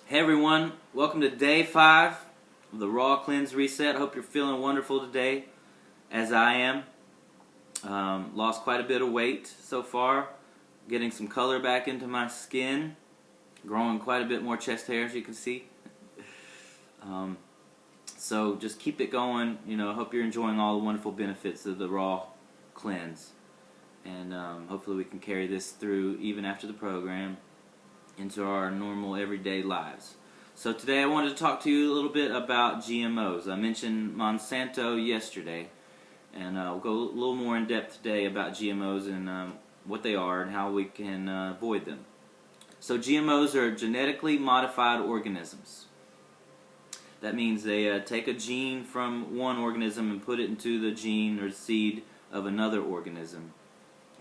Hey everyone, welcome to day 5 of the Raw Cleanse Reset. I hope you're feeling wonderful today, as I am. Lost quite a bit of weight so far, getting some color back into my skin, growing quite a bit more chest hair, as you can see. So just keep it going. I hope you're enjoying all the wonderful benefits of the Raw Cleanse. And hopefully we can carry this through even after the program into our normal everyday lives. So today I wanted to talk to you a little bit about GMOs. I mentioned Monsanto yesterday, and we'll go a little more in depth today about GMOs and what they are and how we can avoid them. So GMOs are genetically modified organisms. That means they take a gene from one organism and put it into the gene or seed of another organism,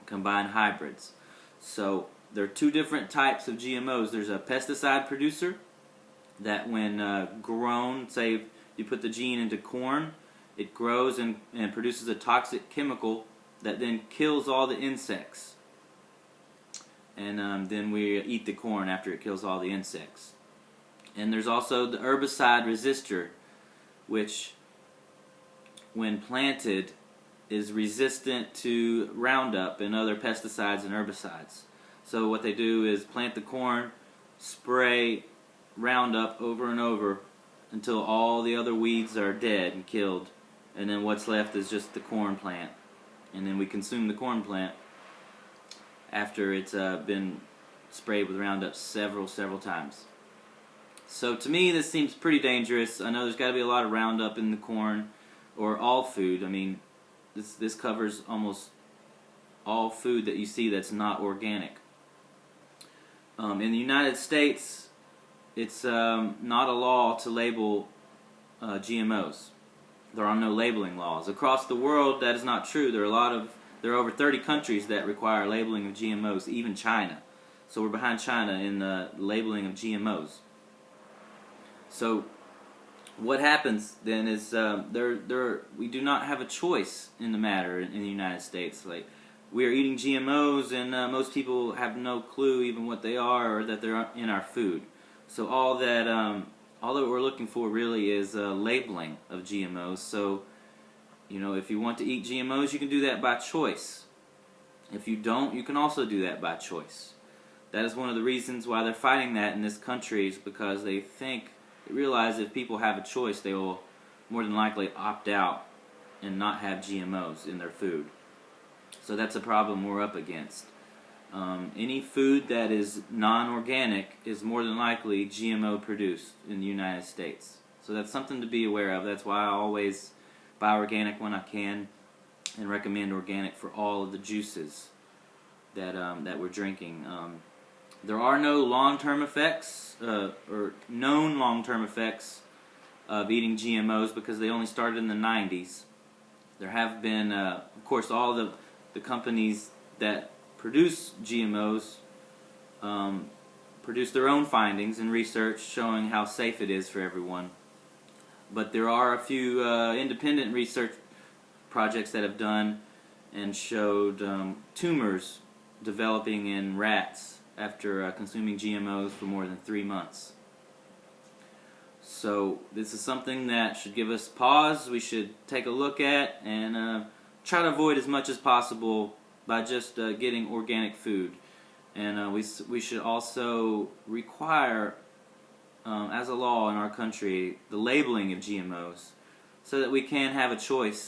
combine hybrids. So there are two different types of GMOs. There's a pesticide producer that when grown, say you put the gene into corn, it grows and produces a toxic chemical that then kills all the insects. And then we eat the corn after it kills all the insects. And there's also the herbicide resistor, which when planted is resistant to Roundup and other pesticides and herbicides. So what they do is plant the corn, spray Roundup over and over until all the other weeds are dead and killed, and then what's left is just the corn plant. And then we consume the corn plant after it's been sprayed with Roundup several times. So to me this seems pretty dangerous. I know there's got to be a lot of Roundup in the corn or all food. I mean, this covers almost all food that you see that's not organic. In the United States, it's not a law to label GMOs. There are no labeling laws. Across the world, that is not true. There are over 30 countries that require labeling of GMOs, even China. So we're behind China in the labeling of GMOs. So what happens then is we do not have a choice in the matter in the United States. Like, we are eating GMOs, and most people have no clue even what they are or that they're in our food. So all that we're looking for really is labeling of GMOs. So, if you want to eat GMOs, you can do that by choice. If you don't, you can also do that by choice. That is one of the reasons why they're fighting that in this country, is because they realize if people have a choice, they will more than likely opt out and not have GMOs in their food. So that's a problem we're up against. Any food that is non-organic is more than likely GMO produced in the United States. So that's something to be aware of. That's why I always buy organic when I can and recommend organic for all of the juices that we're drinking. There are no long-term effects or known long-term effects of eating GMOs because they only started in the 90s. There have been, of course, all the companies that produce GMOs produce their own findings and research showing how safe it is for everyone. But there are a few independent research projects that have done and showed tumors developing in rats after consuming GMOs for more than 3 months. So this is something that should give us pause. We should take a look at and try to avoid as much as possible by just getting organic food. And we should also require, as a law in our country, the labeling of GMOs so that we can have a choice